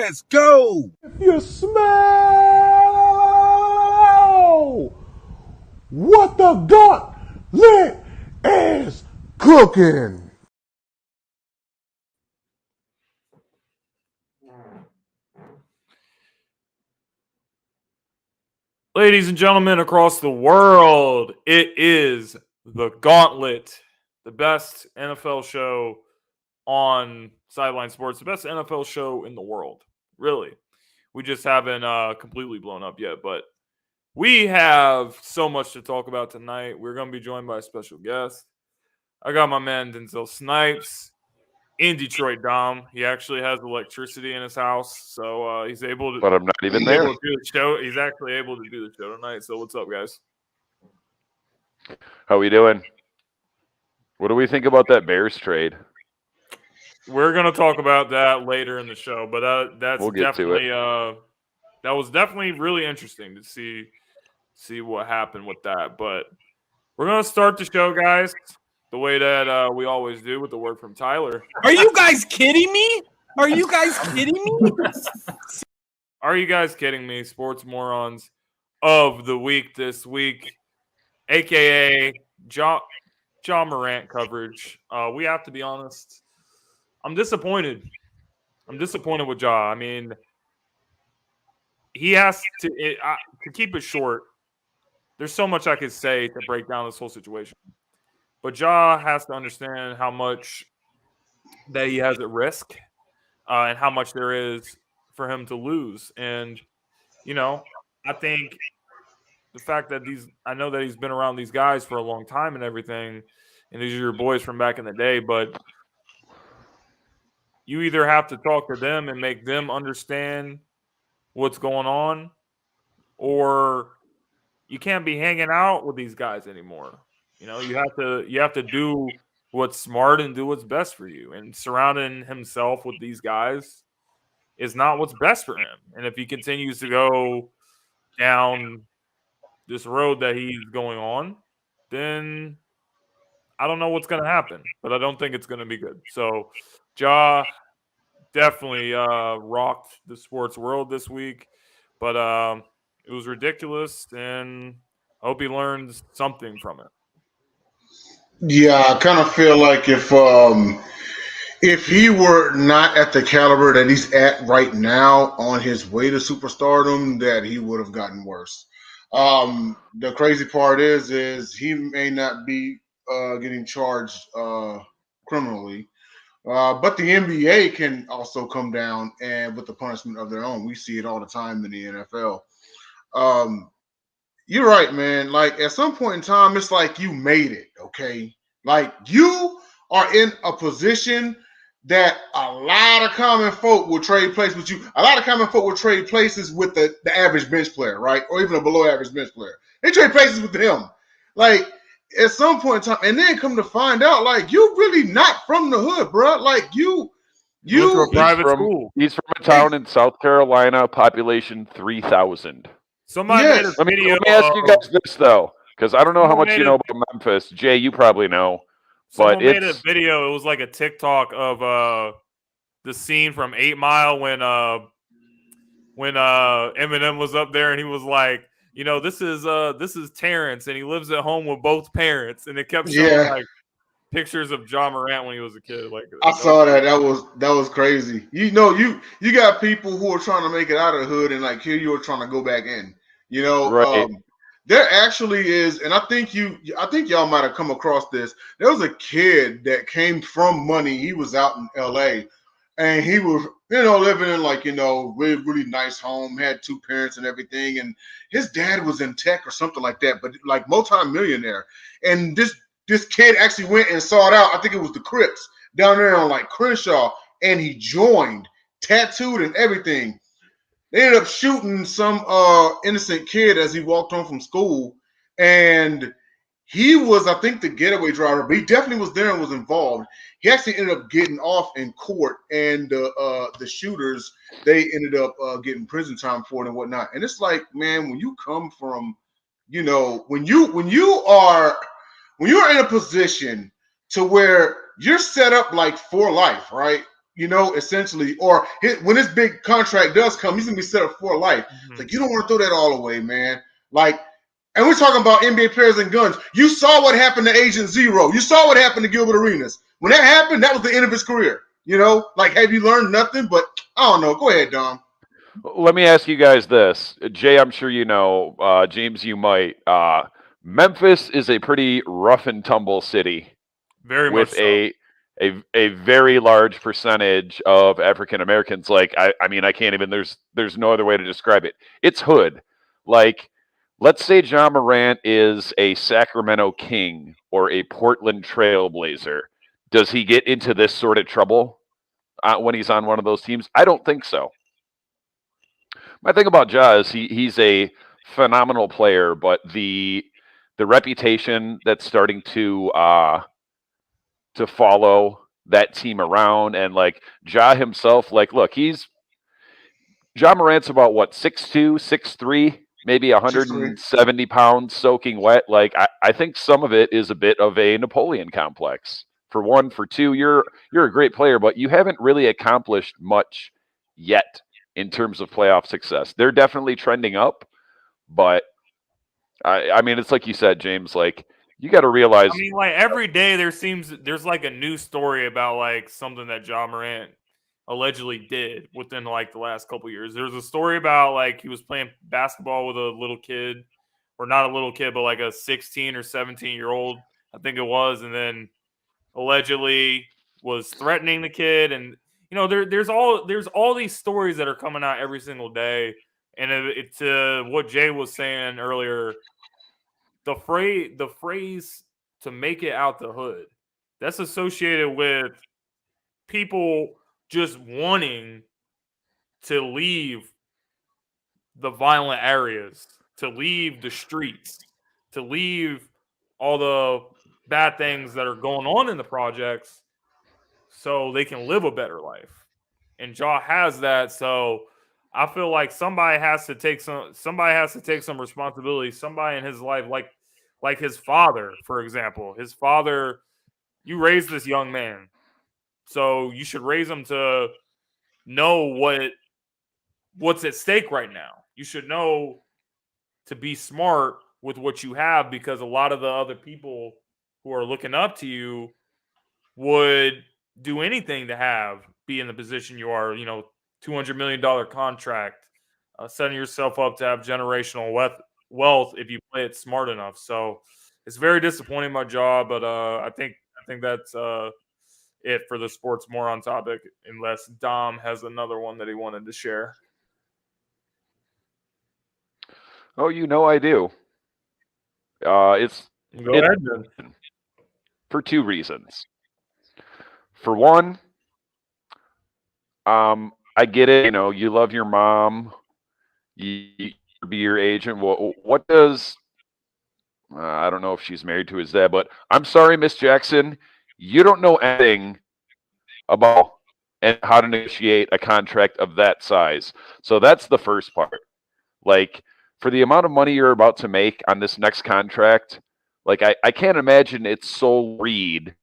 Let's go. If you smell what the Gauntlet is cooking. Ladies and gentlemen across the world, it is the Gauntlet, the best NFL show on Sideline Sports, the best NFL show in the world. Really. We just haven't completely blown up yet, but we have so much to talk about tonight. We're going to be joined by a special guest. I got my man Denzel Snipes in Detroit, Dom. He actually has electricity in his house, so he's able to. But I'm not even there. Do the show. He's actually able to do the show tonight. So what's up, guys? How we doing? What do we think about that Bears trade? We're gonna talk about that later in the show, but that's We'll get definitely to that was definitely really interesting to see what happened with that. But we're gonna start the show, guys, the way that we always do with the word from Tyler. Are you guys kidding me? Are you guys kidding me? Are you guys kidding me? Sports Morons of the week this week, aka John Morant coverage. We have to be honest. I'm disappointed. I'm disappointed with Ja. I mean, he has to keep it short. There's so much I could say to break down this whole situation. But Ja has to understand how much that he has at risk and how much there is for him to lose. And, you know, I think the fact that I know that he's been around these guys for a long time and everything, and these are your boys from back in the day, but you either have to talk to them and make them understand what's going on, or you can't be hanging out with these guys anymore. You know, you have to do what's smart and do what's best for you. And surrounding himself with these guys is not what's best for him. And if he continues to go down this road that he's going on, then I don't know what's going to happen, but I don't think it's going to be good. So Ja definitely rocked the sports world this week, but it was ridiculous, and I hope he learns something from it. Yeah, I kind of feel like if he were not at the caliber that he's at right now on his way to superstardom, that he would have gotten worse. The crazy part is he may not be getting charged criminally, but the NBA can also come down and with the punishment of their own. We see it all the time in the NFL. You're right, man. Like at some point in time, it's like you made it, okay? Like you are in a position that a lot of common folk will trade places with you. A lot of common folk will trade places with the average bench player, right? Or even a below average bench player. They trade places with him. Like at some point in time, and then come to find out, like you're really not from the hood, bro. Like you went to a private school. He's from a town in South Carolina, population 3,000. Somebody made a video. Let me ask you guys this though, because I don't know how much you know about Memphis. Jay, you probably know. Someone made a video. It was like a TikTok of the scene from 8 Mile when Eminem was up there and he was like, you know, this is Terrence and he lives at home with both parents, and it kept showing like pictures of Ja Morant when he was a kid. Like I saw that. That was crazy. You know, you got people who are trying to make it out of the hood, and like here you are trying to go back in. You know, right. There actually is, and I think y'all might have come across this. There was a kid that came from money. He was out in LA, and he was, living in like, really, really nice home, had 2 parents and everything. And his dad was in tech or something like that, but like multi-millionaire. And this kid actually went and sought out, I think it was the Crips down there on like Crenshaw, and he joined, tattooed and everything. They ended up shooting some innocent kid as he walked home from school, and he was, I think, the getaway driver, but he definitely was there and was involved. He actually ended up getting off in court, and the shooters, they ended up getting prison time for it and whatnot. And it's like, man, when you come from, when you're in a position to where you're set up like for life, right? essentially, or when this big contract does come, he's gonna be set up for life. Mm-hmm. Like, you don't want to throw that all away, man. Like, and we're talking about NBA players and guns. You saw what happened to Agent Zero. You saw what happened to Gilbert Arenas. When that happened, that was the end of his career. Like, have you learned nothing? But I don't know. Go ahead, Dom. Let me ask you guys this. Jay, I'm sure you know. James, you might. Memphis is a pretty rough and tumble city. Very with much so. a very large percentage of African Americans. Like, I mean, I can't even. There's no other way to describe it. It's hood. Like, let's say John Morant is a Sacramento King or a Portland Trailblazer. Does he get into this sort of trouble when he's on one of those teams? I don't think so. My thing about Ja is he's a phenomenal player, but the reputation that's starting to follow that team around, and like Ja himself, like, look, Ja Morant's about what, 6'2", 6'3", maybe 170 pounds soaking wet. Like, I think some of it is a bit of a Napoleon complex. For one, for two, you're a great player, but you haven't really accomplished much yet in terms of playoff success. They're definitely trending up, but I mean, it's like you said, James, like, you got to realize. I mean, like, every day there's like a new story about like something that Ja Morant allegedly did within like the last couple of years. There's a story about like he was playing basketball with a little kid, or not a little kid, but like a 16 or 17-year-old, I think it was, and then allegedly was threatening the kid. And there's all these stories that are coming out every single day. And it's what Jay was saying earlier. The phrase "to make it out the hood," that's associated with people just wanting to leave the violent areas, to leave the streets, to leave all the bad things that are going on in the projects so they can live a better life. And Ja has that, so I feel like somebody has to take some responsibility. Somebody in his life, like his father, for example. His father, you raised this young man, so you should raise him to know what's at stake right now. You should know to be smart with what you have, because a lot of the other people who are looking up to you would do anything to be in the position you are. $200 million contract, setting yourself up to have generational wealth if you play it smart enough. So it's very disappointing, my job, but I think that's it for the sports moron topic, unless Dom has another one that he wanted to share. Oh, I do. It's Go ahead, then. For two reasons. For one, I get it. You love your mom. You be your agent. What does I don't know if she's married to his dad, but I'm sorry, Miss Jackson, you don't know anything about and how to negotiate a contract of that size. So that's the first part. Like, for the amount of money you're about to make on this next contract, like, I can't imagine it's so greed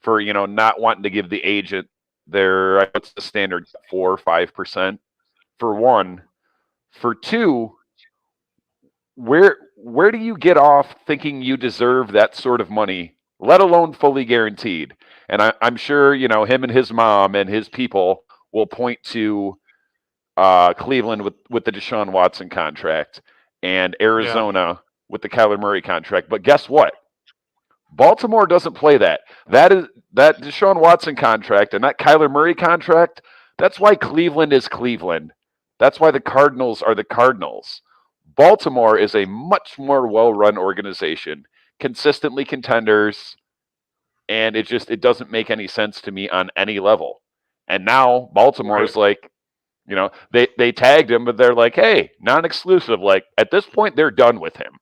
for, not wanting to give the agent their, what's the standard, 4 or 5%, for one. For two, where do you get off thinking you deserve that sort of money, let alone fully guaranteed? And I'm sure, him and his mom and his people will point to Cleveland with the Deshaun Watson contract, and Arizona with the Kyler Murray contract. But guess what? Baltimore doesn't play that. That Deshaun Watson contract and that Kyler Murray contract, that's why Cleveland is Cleveland. That's why the Cardinals are the Cardinals. Baltimore is a much more well-run organization, consistently contenders, and it doesn't make any sense to me on any level. And now Baltimore is like, they tagged him, but they're like, hey, non-exclusive. Like, at this point, they're done with him.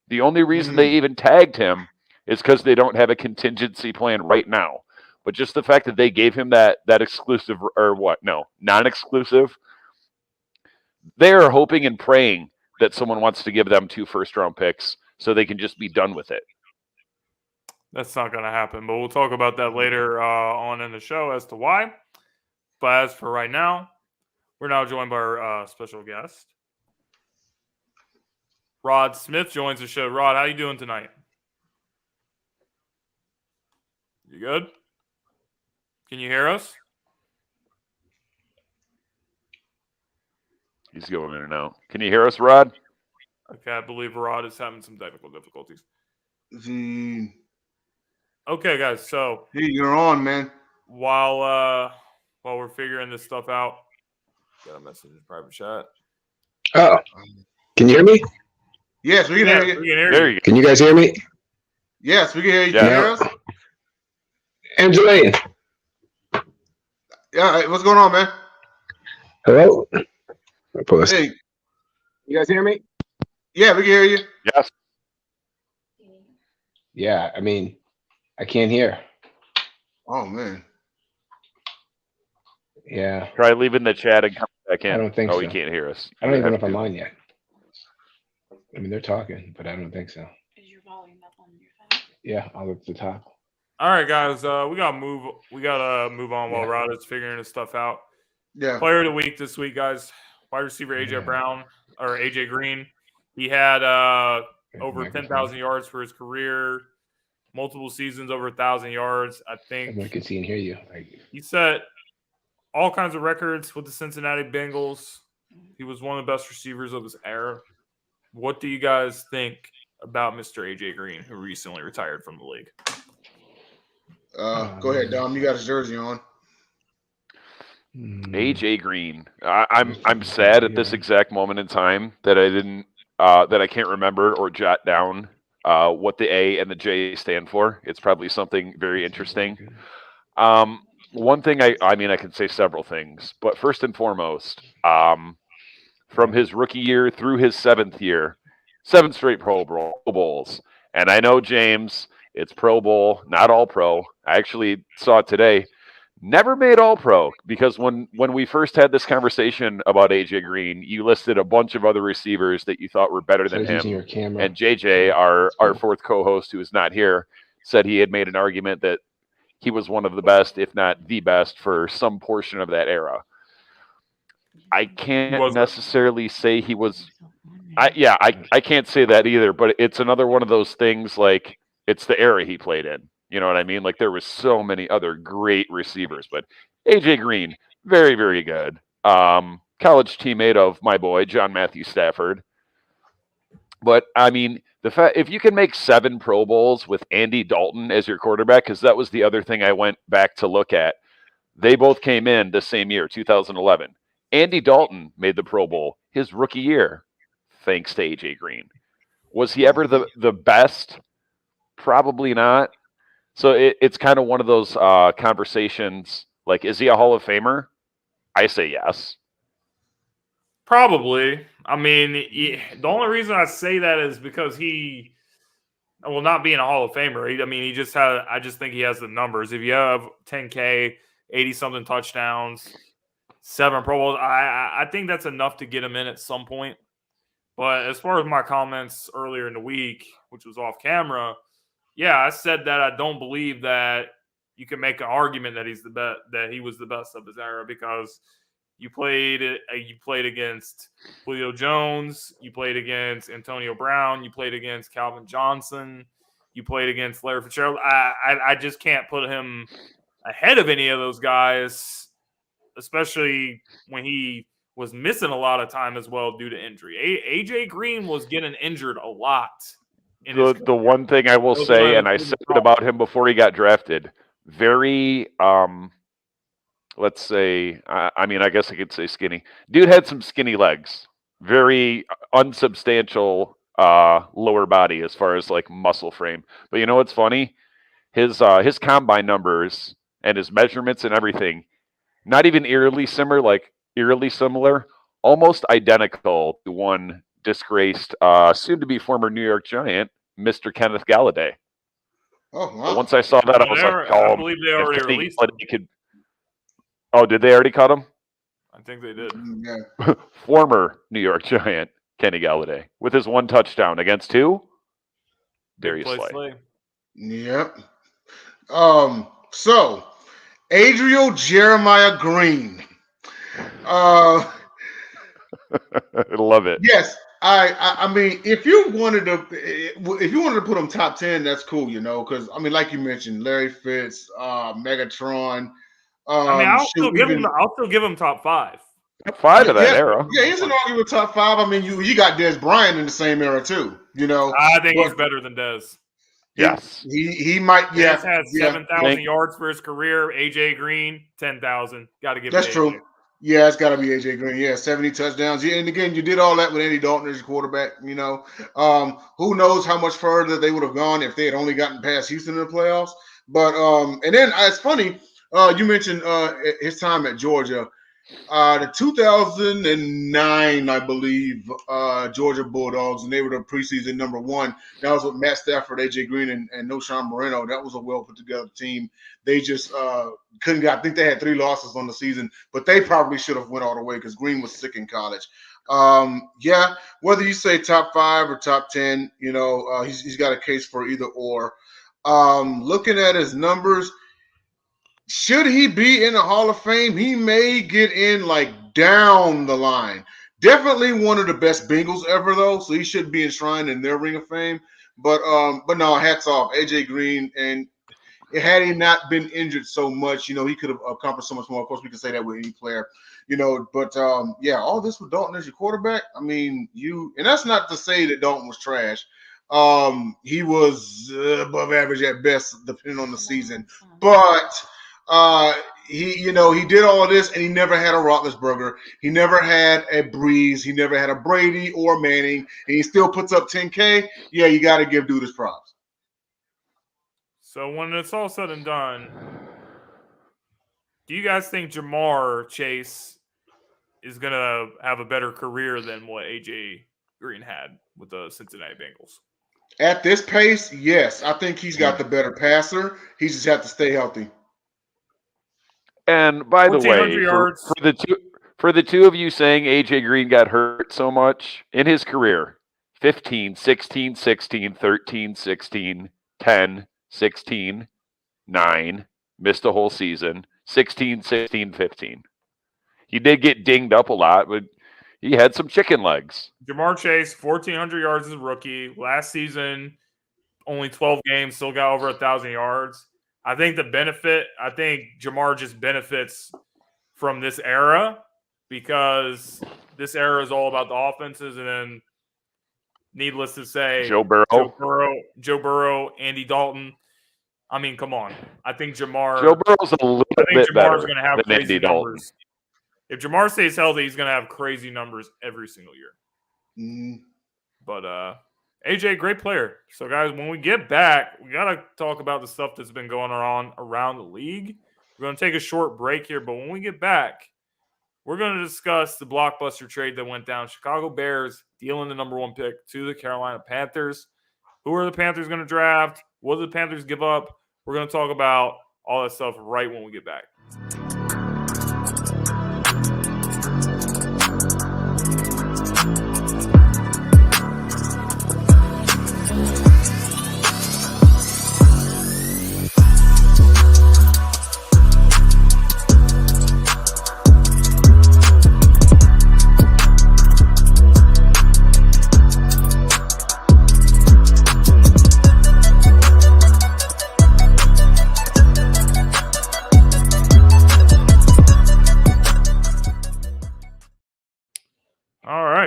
The only reason they even tagged him is because they don't have a contingency plan right now. But just the fact that they gave him that exclusive, or what? No, non-exclusive. They are hoping and praying that someone wants to give them 2 first-round picks so they can just be done with it. That's not going to happen, but we'll talk about that later on in the show as to why. But as for right now, we're now joined by our special guest. Rod Smith joins the show. Rod, how you doing tonight? You good? Can you hear us? He's going in and out. Can you hear us, Rod? Okay, I believe Rod is having some technical difficulties. Hey, Okay, guys. So you're on, man. while we're figuring this stuff out, got a message in private chat. Oh, can you hear me? Yes, we can hear you. We can hear There you. you go. Can you guys hear me? Yes, we can hear you. Yeah. Can you hear us? Angeline, Yeah. What's going on, man? hello? I'll pull this. Hey. You guys hear me? Yeah, we can hear you. Yes. Yeah, I mean, I can't hear. Oh man. Yeah, Try leaving the chat and come back in. I don't think Oh, so. he can't hear us. I don't even know if Have I'm to. on yet. I mean, they're talking, but I don't think so. Is your volume up on your phone? Yeah, I'll look at the top. All right, guys. We gotta move on while Yeah. Rod is figuring this stuff out. Yeah. Player of the week this week, guys. Wide receiver AJ Green. He had over 10,000 yards for his career, multiple seasons over 1,000 yards. I think Everyone can see and hear you. he set all kinds of records with the Cincinnati Bengals. He was one of the best receivers of his era. What do you guys think about Mr. AJ Green, who recently retired from the league? Go ahead, Dom. You got his jersey on. AJ Green. I'm sad at this exact moment in time that I didn't that I can't remember or jot down what the A and the J stand for. It's probably something very interesting. One thing I mean I can say several things, but first and foremost, from his rookie year through his 7th year, 7 straight Pro Bowls. And I know, James, it's Pro Bowl, not all pro. I actually saw it today. Never made all pro because when we first had this conversation about AJ Green, you listed a bunch of other receivers that you thought were better than him. Your camera. And JJ, our fourth co-host who is not here, said he had made an argument that he was one of the best, if not the best, for some portion of that era. I can't necessarily say he was. I can't say that either, but it's another one of those things like it's the era he played in. You know what I mean? Like there was so many other great receivers, but AJ Green, very, very good. College teammate of my boy, John Matthew Stafford. But I mean, the fact if you can make 7 Pro Bowls with Andy Dalton as your quarterback, because that was the other thing I went back to look at. They both came in the same year, 2011. Andy Dalton made the Pro Bowl his rookie year, thanks to AJ Green. Was he ever the best? Probably not. So it's kind of one of those conversations. Like, is he a Hall of Famer? I say yes. Probably. I mean, the only reason I say that is because he, well, not being a Hall of Famer. He just had. I just think he has the numbers. If you have 10K, 80-something touchdowns, 7 Pro Bowls, I think that's enough to get him in at some point. But as far as my comments earlier in the week, which was off camera, yeah, I said that I don't believe that you can make an argument that he's the best, that he was the best of his era because you played against Julio Jones, you played against Antonio Brown, you played against Calvin Johnson, you played against Larry Fitzgerald. I just can't put him ahead of any of those guys, especially when he was missing a lot of time as well due to injury. AJ Green was getting injured a lot. The one thing I will say, and I said it about him before he got drafted, very, let's say, I mean, I guess I could say skinny. Dude had some skinny legs. Very unsubstantial lower body as far as like muscle frame. But you know what's funny? His combine numbers and his measurements and everything, not even eerily similar, almost identical to one disgraced, soon-to-be former New York Giant, Mr. Kenneth Galladay. Oh, wow. But once I saw that, I was like, I believe they already released him. Oh, did they already cut him? I think they did. Yeah. Former New York Giant, Kenny Galladay, with his 1 touchdown against who? Darius Slay. Yep. So Adriel Jeremiah Green. I love it. Yes, I mean, if you wanted to put him top 10, that's cool, because I mean, like you mentioned, Larry Fitz, Megatron. I mean, I'll Shoot, still give him top 5. Top 5 of that yes, era. yeah, he's an arguable top 5. I mean, you got Des Bryant in the same era too, I think he's better than Dez. Yes. He might. Yeah, Dez had 7,000 yards for his career. AJ Green 10,000. Got to give. That's it true. Yeah, it's got to be AJ Green. Yeah, 70 touchdowns. Yeah, and again, you did all that with Andy Dalton as your quarterback. Who knows how much further they would have gone if they had only gotten past Houston in the playoffs. But and then it's funny. You mentioned his time at Georgia. The 2009, I believe, Georgia Bulldogs, and they were the preseason number 1. That was with Matt Stafford, AJ Green, and Noshawn Moreno. That was a well put together team. They just couldn't get. I think they had 3 losses on the season, but they probably should have went all the way because Green was sick in college. Yeah, whether you say top 5 or top 10, he's got a case for either or. Looking at his numbers. Should he be in the Hall of Fame? He may get in like down the line. Definitely one of the best Bengals ever, though. So he should be enshrined in their Ring of Fame. But no, hats off, AJ Green. And had he not been injured so much, he could have accomplished so much more. Of course, we can say that with any player, But yeah, all this with Dalton as your quarterback. I mean, and that's not to say that Dalton was trash. He was above average at best, depending on the season. But he did all of this, and he never had a Roethlisberger. He never had a Breeze. He never had a Brady or Manning, and he still puts up 10K. Yeah, you got to give dude his props. So when it's all said and done, do you guys think Jamar Chase is going to have a better career than what AJ Green had with the Cincinnati Bengals? At this pace, yes. I think he's got the better passer. He just has to stay healthy. And by the way, for the two of you saying AJ Green got hurt so much in his career, 15, 16, 16, 13, 16, 10, 16, 9, missed a whole season, 16, 16, 15. He did get dinged up a lot, but he had some chicken legs. Jamar Chase, 1,400 yards as a rookie. Last season, only 12 games, still got over 1,000 yards. I think Jamar just benefits from this era because this era is all about the offenses. And then, needless to say, Joe Burrow, Andy Dalton. I mean, come on. I think Joe Burrow's a little bit better going to have than crazy Andy numbers. Dalton. If Jamar stays healthy, he's going to have crazy numbers every single year. Mm. But AJ, great player. So, guys, when we get back, we got to talk about the stuff that's been going on around the league. We're going to take a short break here, but when we get back, we're going to discuss the blockbuster trade that went down. Chicago Bears dealing the number 1 pick to the Carolina Panthers. Who are the Panthers going to draft? What do the Panthers give up? We're going to talk about all that stuff right when we get back.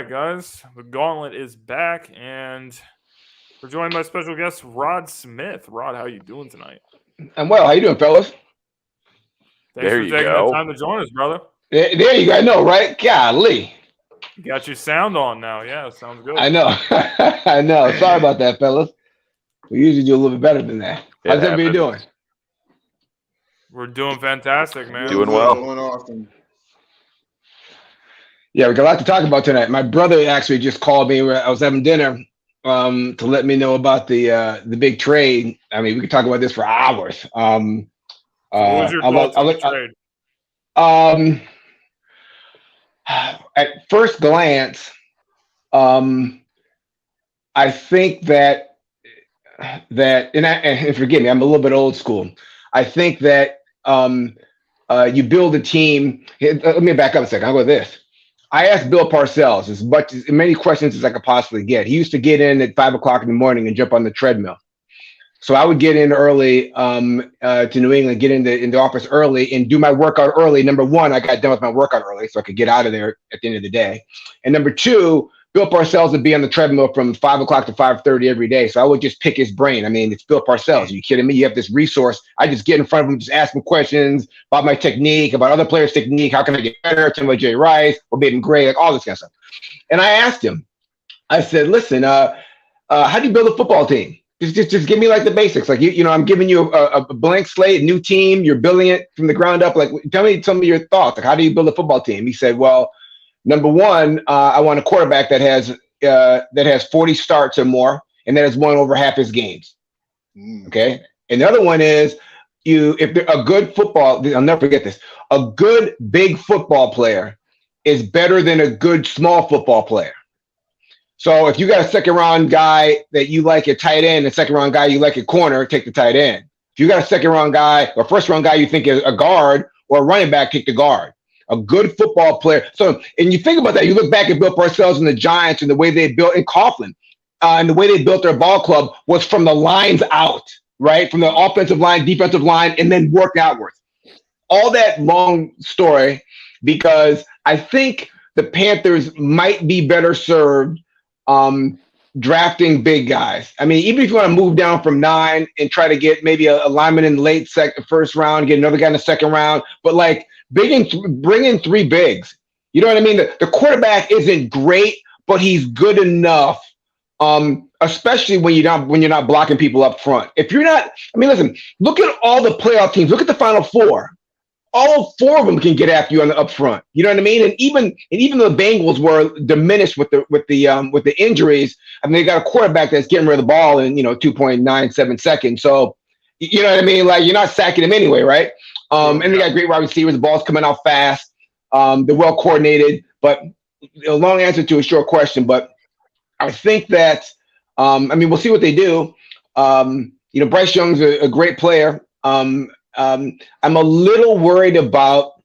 Guys, the Gauntlet is back, and we're joined by special guest Rod Smith. Rod, how you doing tonight? I'm well. How you doing, fellas? Thanks for taking the time to join us, brother. There you go. I know, right? Golly. You got your sound on now. Yeah, sounds good. I know. I know. Sorry about that, fellas. We usually do a little bit better than that. How's everybody doing? We're doing fantastic, man. Doing well. Doing awesome. Yeah, we got a lot to talk about tonight. My brother actually just called me. I was having dinner to let me know about the big trade. I mean, we could talk about this for hours. What was your thoughts on the trade? At first glance, I think that and forgive me, I'm a little bit old school. I think that you build a team. Let me back up a second. I'll go with this. I asked Bill Parcells as many questions as I could possibly get. He used to get in at 5:00 in the morning and jump on the treadmill. So I would get in early to New England, get in the office early and do my workout early. Number one, I got done with my workout early so I could get out of there at the end of the day. And number two, Bill Parcells would be on the treadmill from 5:00 to 5:30 every day. So I would just pick his brain. I mean, it's Bill Parcells. Are you kidding me? You have this resource. I just get in front of him, just ask him questions about my technique, about other players' technique. How can I get better? Tell me about Jay Rice, what made him great, like all this kind of stuff. And I asked him, I said, listen, how do you build a football team? Just give me like the basics. Like, I'm giving you a blank slate, new team. You're building it from the ground up. Like, tell me some of your thoughts. Like, how do you build a football team? He said, well, number one, I want a quarterback that has 40 starts or more, and that has won over half his games. Okay. And the other one is if they're a good football, I'll never forget this. A good big football player is better than a good small football player. So if you got a second round guy that you like at tight end, a second round guy you like at corner, take the tight end. If you got a second round guy or first round guy you think is a guard or a running back, take the guard. A good football player. So, and you think about that, you look back at Bill Parcells and the Giants and the way they built in Coughlin and the way they built their ball club was from the lines out, right? From the offensive line, defensive line, and then work outwards. All that long story because I think the Panthers might be better served drafting big guys. I mean, even if you want to move down from 9 and try to get maybe a lineman in the late first round, get another guy in the second round, but like bring in 3 bigs. You know what I mean? The quarterback isn't great, but he's good enough. Especially when you're not blocking people up front. If you're not, I mean, listen, look at all the playoff teams. Look at the Final Four. All 4 of them can get after you on the up front. You know what I mean? And even though the Bengals were diminished with the injuries, I mean, they got a quarterback that's getting rid of the ball in 2.97 seconds. So you know what I mean? Like you're not sacking him anyway, right? And they got great wide receivers. The ball's coming out fast. They're well coordinated. But a long answer to a short question. But I think that I mean, we'll see what they do. Bryce Young's a great player. I'm a little worried about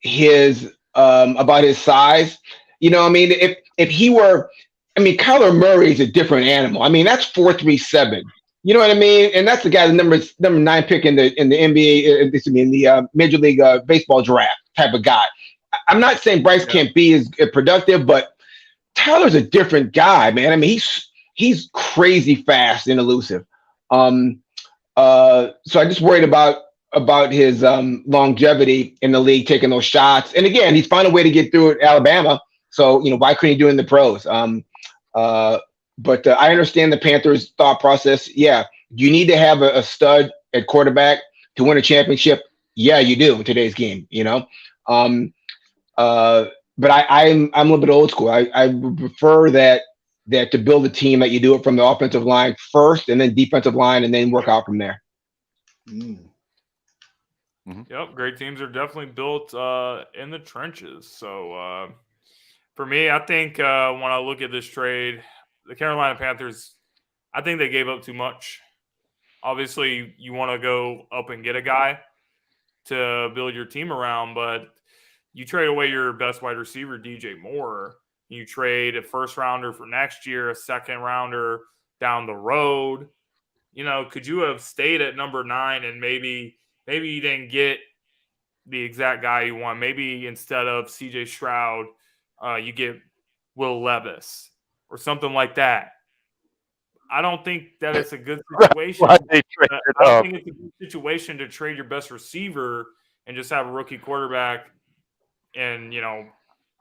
his size. I mean, if he were, I mean, Kyler Murray is a different animal. I mean, that's 4.37. You know what I mean? And that's the guy, the number 9 pick in the NBA, in the Major League Baseball draft type of guy. I'm not saying Bryce can't be as productive, but Tyler's a different guy, man. I mean, he's crazy fast and elusive. So I just worried about his longevity in the league, taking those shots. And again, he's found a way to get through at Alabama. So, why couldn't he do it in the pros? But I understand the Panthers' thought process. Yeah, you need to have a stud at quarterback to win a championship. Yeah, you do in today's game, But I'm a little bit old school. I would prefer that to build a team that you do it from the offensive line first and then defensive line and then work out from there. Yep, great teams are definitely built in the trenches. So for me, I think when I look at this trade, the Carolina Panthers, I think they gave up too much. Obviously, you want to go up and get a guy to build your team around, but you trade away your best wide receiver, DJ Moore. You trade a first rounder for next year, a second rounder down the road. Could you have stayed at number 9 and maybe you didn't get the exact guy you want? Maybe instead of CJ Stroud, you get Will Levis or something like that. I don't think that it's a good situation. I don't think it's a good situation to trade your best receiver and just have a rookie quarterback and,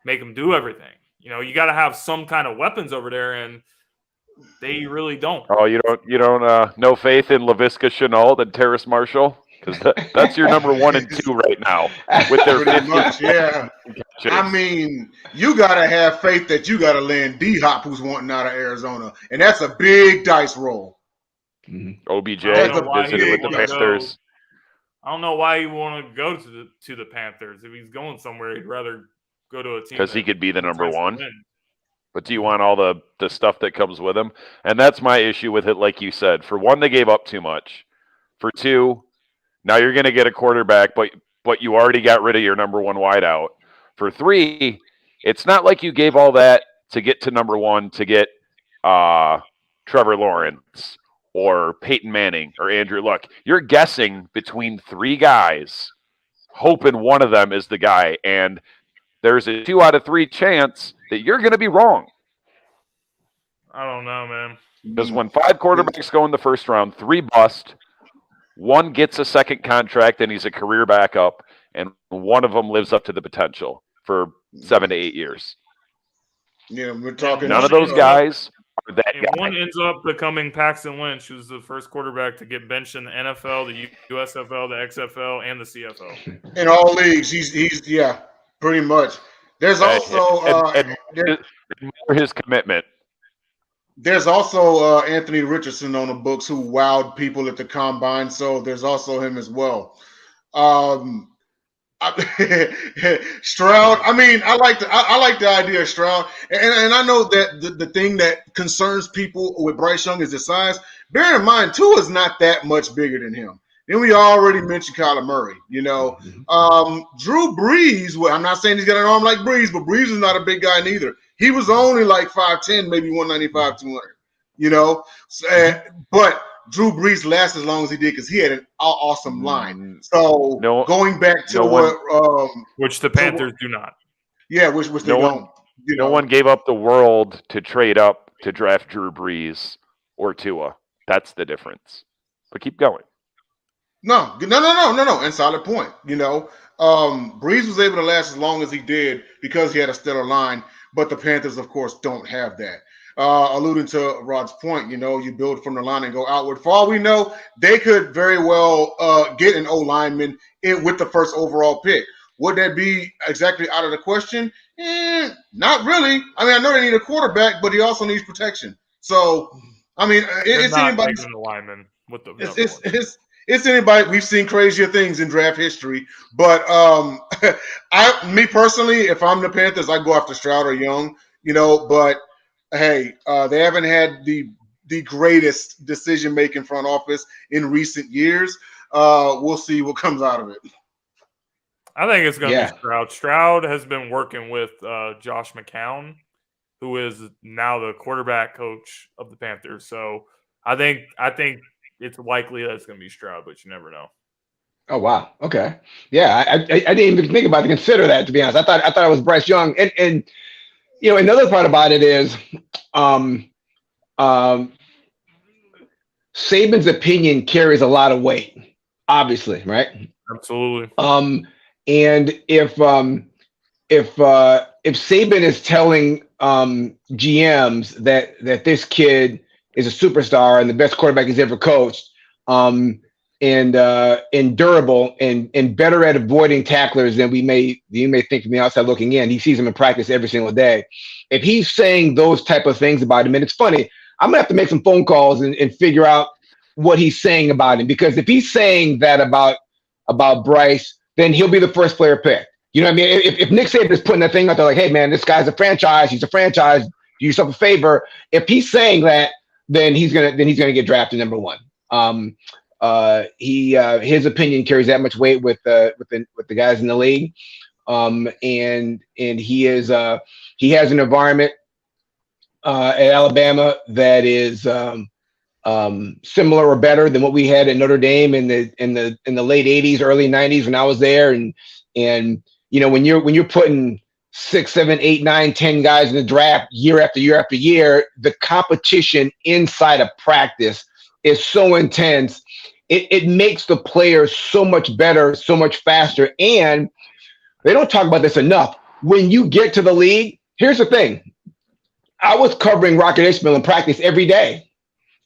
make him do everything. You got to have some kind of weapons over there, and they really don't. Oh, you don't no faith in Laviska Shenault and Terrace Marshall? Because that's your number 1 and 2 right now with their pretty much, yeah. I mean, you gotta have faith that you gotta land D-Hop, who's wanting out of Arizona, and that's a big dice roll. OBJ visited with the Panthers. I don't know why he want to go to the Panthers. If he's going somewhere, he'd rather go to a team because he could be the number 1. But do you want all the stuff that comes with him? And that's my issue with it. Like you said, for 1, they gave up too much. For 2. Now you're going to get a quarterback, but but you already got rid of your number one wideout. For 3, it's not like you gave all that to get to number 1 to get Trevor Lawrence or Peyton Manning or Andrew Luck. You're guessing between 3 guys, hoping one of them is the guy, and there's a 2 out of 3 chance that you're going to be wrong. I don't know, man. Because when 5 quarterbacks go in the first round, 3 bust, 1 gets a second contract and he's a career backup, and one of them lives up to the potential for 7 to 8 years. Yeah, we're talking. None of those guys are that And guy. one ends up becoming Paxton Lynch, who's the first quarterback to get benched in the NFL, the USFL, the XFL, and the CFL. In all leagues, he's yeah, pretty much. There's also His commitment. There's also Anthony Richardson on the books who wowed people at the combine, so there's also him as well. Stroud. I mean, I like the idea of Stroud, and I know that the thing that concerns people with Bryce Young is the size. Bear in mind, Tua is not that much bigger than him. Then we already mentioned Kyler Murray. You know, Drew Brees. Well, I'm not saying he's got an arm like Brees, but Brees is not a big guy neither. He was only like 5'10", maybe 195, 200. You know, but Drew Brees lasted as long as he did because he had an awesome line. So going back to which the Panthers do not. Yeah, which they don't. No one gave up the world to trade up to draft Drew Brees or Tua. That's the difference. But keep going. No. And solid point. You know, Brees was able to last as long as he did because he had a stellar line. But the Panthers, of course, don't have that. Alluding to Rod's point, you know, you build from the line and go outward. For all we know, they could very well get an O-lineman with the first overall pick. Would that be exactly out of the question? Not really. I mean, I know they need a quarterback, but he also needs protection. So, I mean, it's anybody. It's anybody. We've seen crazier things in draft history, but me personally, if I'm the Panthers, I go after Stroud or Young. You know, but hey, they haven't had the greatest decision-making front office in recent years. We'll see what comes out of it. I think it's going to be Stroud. Stroud has been working with Josh McCown, who is now the quarterback coach of the Panthers. So I think it's likely that it's going to be Stroud, but you never know. Oh wow. Okay. Yeah, I didn't even think about to consider that, to be honest. I thought it was Bryce Young, and you know, another part about it is Saban's opinion carries a lot of weight, obviously, right? Absolutely. And if Saban is telling GMs that this kid is a superstar and the best quarterback he's ever coached, and durable and better at avoiding tacklers than you may think from the outside looking in. He sees them in practice every single day. If he's saying those type of things about him, and it's funny, I'm gonna have to make some phone calls and figure out what he's saying about him, because if he's saying that about Bryce, then he'll be the first player picked. You know what I mean? If Nick Saban is putting that thing out there like, hey man, this guy's a franchise, he's a franchise, do yourself a favor. If he's saying that, then he's gonna get drafted number 1. His opinion carries that much weight with the guys in the league, and he has an environment at Alabama that is similar or better than what we had at Notre Dame in the late 80s, early 90s when I was there, and you know, when you're putting 6, 7, 8, 9, 10 guys in the draft year after year after year, the competition inside of practice is so intense. It makes the players so much better, so much faster. And they don't talk about this enough. When you get to the league, here's the thing. I was covering Rocket Ishmael in practice every day.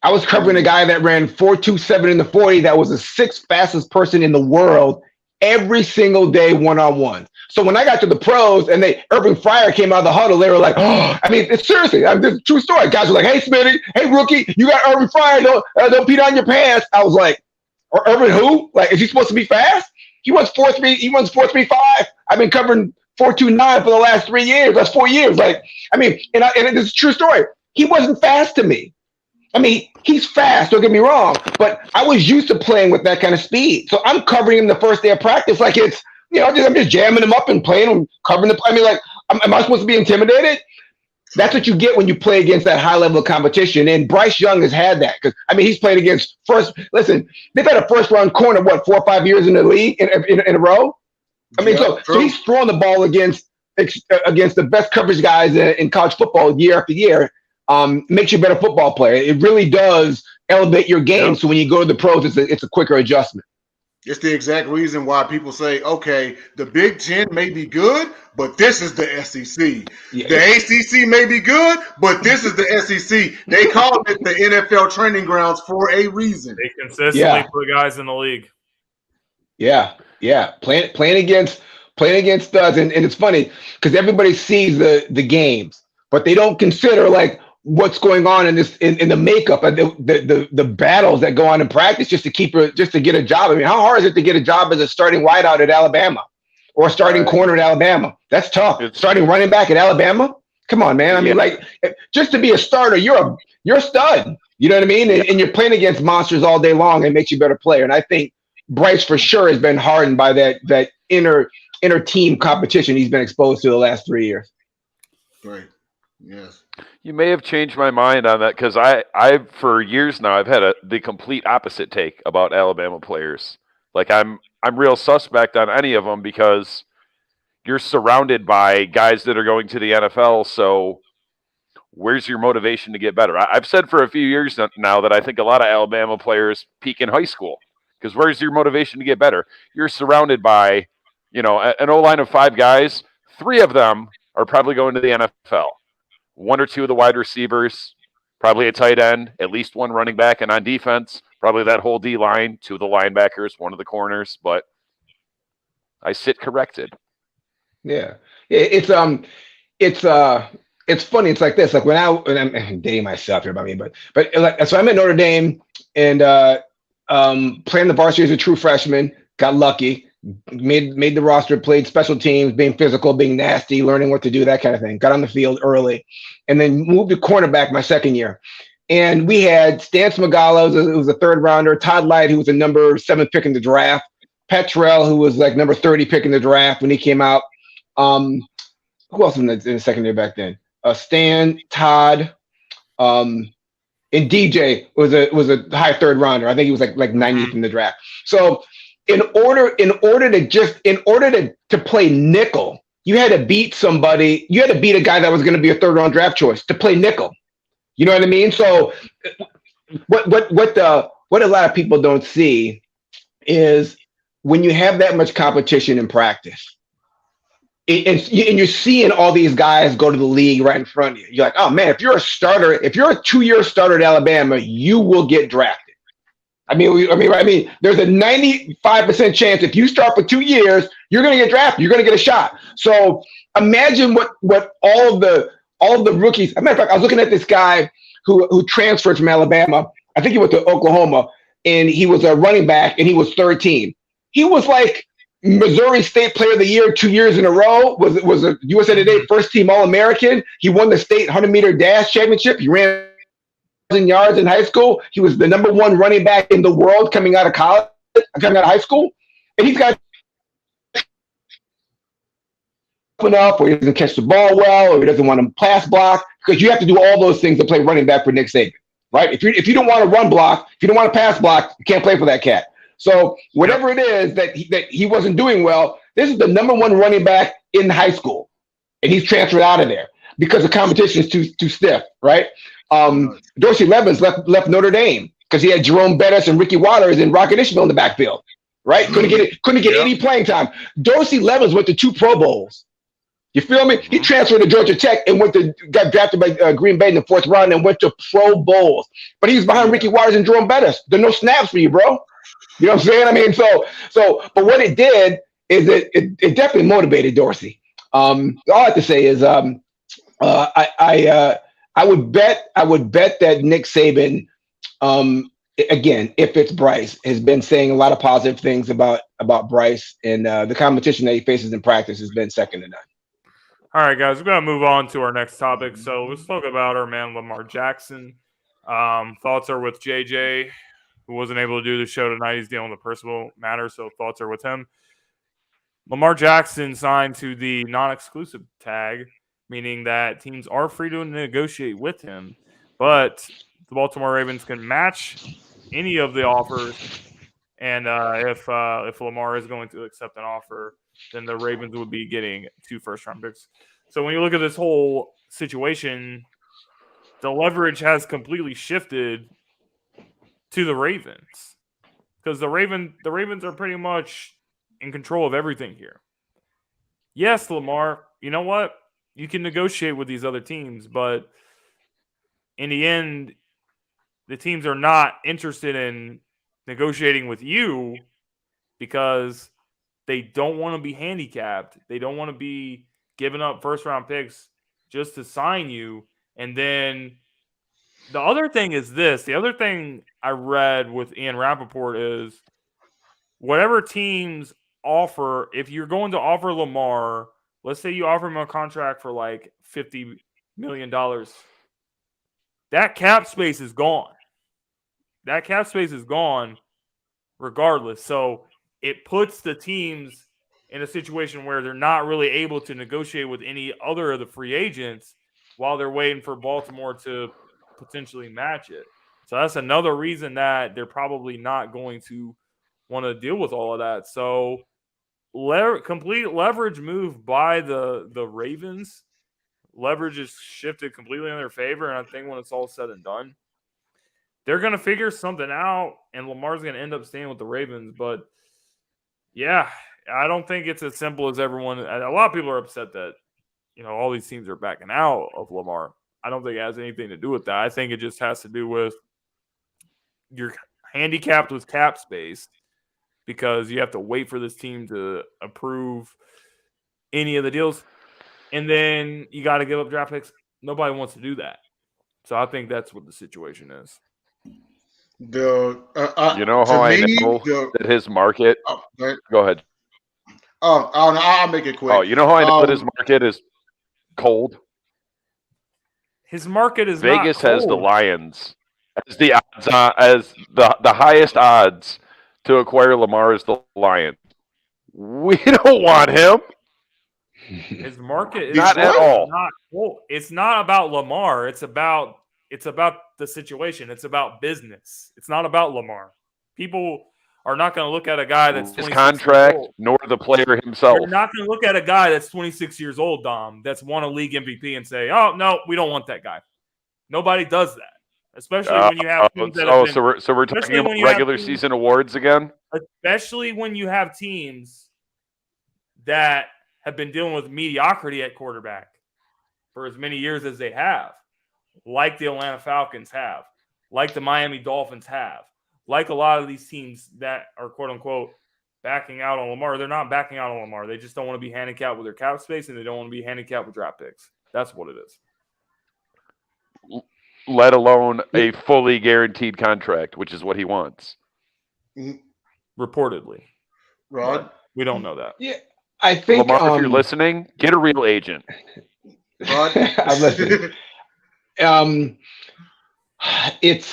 I was covering a guy that ran 4.27 in the 40 that was the 6th fastest person in the world every single day, one-on-one. So when I got to the pros and Urban Fryer came out of the huddle, they were like, oh, I mean, it's seriously, this is a true story. Guys were like, hey, Smitty, hey, rookie, you got Urban Fryer, don't pee on your pants. I was like, or Urban who? Like, is he supposed to be fast? He runs 4.35. I've been covering 4.29 for the last 3 years. That's 4 years. Like, I mean, and it's a true story. He wasn't fast to me. I mean, he's fast, don't get me wrong, but I was used to playing with that kind of speed. So I'm covering him the first day of practice like it's I'm just jamming him up and playing him, covering the. I mean, like, am I supposed to be intimidated? That's what you get when you play against that high level of competition. And Bryce Young has had that because he's played against Listen, they've had a first round corner 4 or 5 years in the league in a row. I mean, so he's throwing the ball against the best coverage guys in college football year after year. Makes you a better football player. It really does elevate your game. Yep. So when you go to the pros, it's a quicker adjustment. It's the exact reason why people say, okay, the Big Ten may be good, but this is the SEC. Yeah. The ACC may be good, but this is the SEC. They call it the NFL training grounds for a reason. They consistently put guys in the league. Yeah. Playing against studs, and it's funny because everybody sees the games, but they don't consider like what's going on in the makeup of the battles that go on in practice just to get a job. I mean, how hard is it to get a job as a starting wideout at Alabama or a starting corner at Alabama? That's tough. Starting running back at Alabama? Come on, man. I mean, like, just to be a starter, you're a stud. You know what I mean? And you're playing against monsters all day long. It makes you a better player. And I think Bryce for sure has been hardened by that inner team competition he's been exposed to the last 3 years. Right. Yes. You may have changed my mind on that because I for years now I've had the complete opposite take about Alabama players. Like I'm real suspect on any of them because you're surrounded by guys that are going to the NFL. So where's your motivation to get better? I've said for a few years now that I think a lot of Alabama players peak in high school because where's your motivation to get better? You're surrounded by, an O-line of 5 guys. 3 of them are probably going to the NFL. 1 or 2 of the wide receivers, probably a tight end, at least 1 running back, and on defense, probably that whole D line, 2 of the linebackers, 1 of the corners. But I sit corrected. Yeah, it's funny. It's like this. Like when I'm dating myself here about me, but so I'm at Notre Dame and playing the varsity as a true freshman. Got lucky. Made the roster, played special teams, being physical, being nasty, learning what to do, that kind of thing. Got on the field early, and then moved to cornerback my second year. And we had Stan Smagala, who was a 3rd rounder, Todd Light, who was a number 7 pick in the draft, Pat Terrell, who was like number 30 pick in the draft when he came out. Who else in the second year back then? Stan, Todd, and DJ was a high 3rd rounder. I think he was like 90th in the draft. So in order to play nickel, you had to beat somebody. You had to beat a guy that was going to be a 3rd round draft choice to play nickel. You know what I mean? So what a lot of people don't see is when you have that much competition in practice, and you're seeing all these guys go to the league right in front of you. You're like, oh man, if you're a 2-year starter at Alabama, you will get drafted. I mean, there's a 95% chance if you start for 2 years, you're going to get drafted. You're going to get a shot. So imagine what all the rookies. As a matter of fact, I was looking at this guy who transferred from Alabama. I think he went to Oklahoma, and he was a running back, and he was 3rd team. He was like Missouri State Player of the Year 2 years in a row. Was a USA Today first team All-American. He won the state 100-meter dash championship. He ran yards in high school. He was the number 1 running back in the world coming out of high school. And he's got enough, or he doesn't catch the ball well, or he doesn't want to pass block, because you have to do all those things to play running back for Nick Saban, right? If you don't want to run block, if you don't want to pass block, you can't play for that cat. So whatever it is that he wasn't doing well, this is the number 1 running back in high school, and he's transferred out of there because the competition is too stiff, right? Dorsey Levens left Notre Dame because he had Jerome Bettis and Ricky Waters and Rocket Ishmael in the backfield, right? Couldn't get any playing time. Dorsey Levens went to 2 Pro Bowls. You feel me? He transferred to Georgia Tech and got drafted by Green Bay in the 4th round and went to Pro Bowls. But he was behind Ricky Waters and Jerome Bettis. There are no snaps for you, bro. You know what I'm saying? I mean, but what it did is it definitely motivated Dorsey. All I have to say is I would bet that Nick Saban, again, if it's Bryce, has been saying a lot of positive things about Bryce, and the competition that he faces in practice has been second to none. All right, guys, we're going to move on to our next topic. So let's talk about our man, Lamar Jackson. Thoughts are with JJ, who wasn't able to do the show tonight. He's dealing with a personal matter, so thoughts are with him. Lamar Jackson signed to the non-exclusive tag, meaning that teams are free to negotiate with him, but the Baltimore Ravens can match any of the offers. And if Lamar is going to accept an offer, then the Ravens would be getting 2 first-round picks. So when you look at this whole situation, the leverage has completely shifted to the Ravens because the Ravens are pretty much in control of everything here. Yes, Lamar, you know what? You can negotiate with these other teams, but in the end, the teams are not interested in negotiating with you because they don't want to be handicapped. They don't want to be giving up first-round picks just to sign you. And then the other thing is this. The other thing I read with Ian Rappaport is whatever teams offer, if you're going to offer Lamar, let's say you offer him a contract for like $50 million, that cap space is gone. That cap space is gone regardless. So it puts the teams in a situation where they're not really able to negotiate with any other of the free agents while they're waiting for Baltimore to potentially match it. So that's another reason that they're probably not going to want to deal with all of that. So complete leverage move by the Ravens. Leverage is shifted completely in their favor, and I think when it's all said and done, they're going to figure something out, and Lamar's going to end up staying with the Ravens. But, yeah, I don't think it's as simple as everyone – a lot of people are upset that, all these teams are backing out of Lamar. I don't think it has anything to do with that. I think it just has to do with you're handicapped with cap space because you have to wait for this team to approve any of the deals, and then you got to give up draft picks. Nobody wants to do that. So I think that's what the situation is. How I know that his market. Go ahead. I'll make it quick. Oh, you know how I know that his market is cold? His market is Vegas not cold. has the Lions as the odds as the highest odds to acquire Lamar is the Lions. We don't want him. His market is not at all. Not cold. It's not about Lamar. It's about the situation. It's about business. It's not about Lamar. People are not going to look at a guy that's 26 his contract, years old. nor the player himself. They're not going to look at a guy that's 26 years old, Dom, that's won a league MVP and say, "Oh no, we don't want that guy." Nobody does that, especially when you have teams that have been, so we're talking about regular season awards again. Especially when you have teams that have been dealing with mediocrity at quarterback for as many years as they have, like the Atlanta Falcons have, like the Miami Dolphins have, like a lot of these teams that are quote-unquote backing out on Lamar. They're not backing out on Lamar. They just don't want to be handicapped with their cap space, and they don't want to be handicapped with draft picks. That's what it is. Let alone a fully guaranteed contract, which is what he wants. Reportedly. Rod? We don't know that. Yeah. I think Lamar, if you're listening, get a real agent. Rod? I'm listening. It's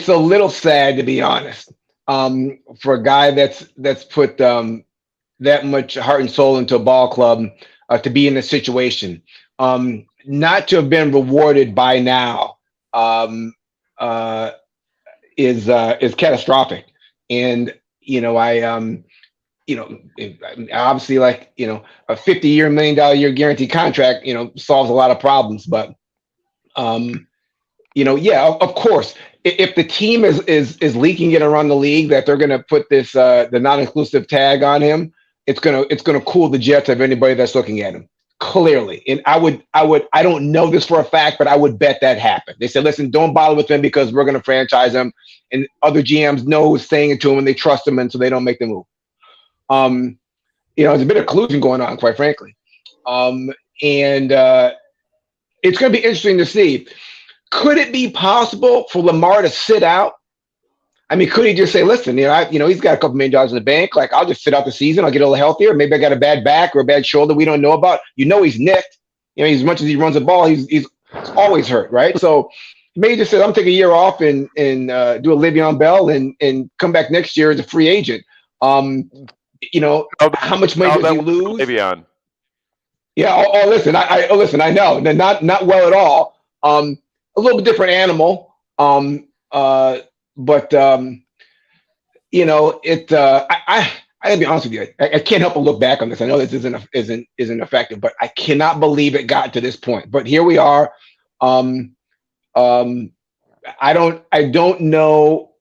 a little sad, to be honest, for a guy that's put that much heart and soul into a ball club to be in this situation, not to have been rewarded by now is catastrophic. And obviously, like, a $50 million a year guaranteed contract, solves a lot of problems. But, yeah, of course, if the team is leaking it around the league that they're going to put this the non-inclusive tag on him, it's gonna cool the jets of anybody that's looking at him. Clearly. And I don't know this for a fact, but I would bet that happened. They said, listen, don't bother with him because we're going to franchise him. And other GMs know who's saying it to him and they trust him. And so they don't make the move. There's a bit of collusion going on, quite frankly. And it's going to be interesting to see. Could it be possible for Lamar to sit out? I mean, could he just say, listen, he's got a couple $1 million in the bank. Like, I'll just sit out the season. I'll get a little healthier. Maybe I got a bad back or a bad shoulder we don't know about. He's nicked. As much as he runs the ball, he's always hurt, right? So maybe just say, I'm taking a year off and do a Le'Veon Bell and come back next year as a free agent. How much money does he lose? Le'Veon. Yeah. Listen. Listen. I know. Not well at all. A little bit different animal. But I gotta be honest with you. I can't help but look back on this. I know this isn't effective, but I cannot believe it got to this point. But here we are. I don't know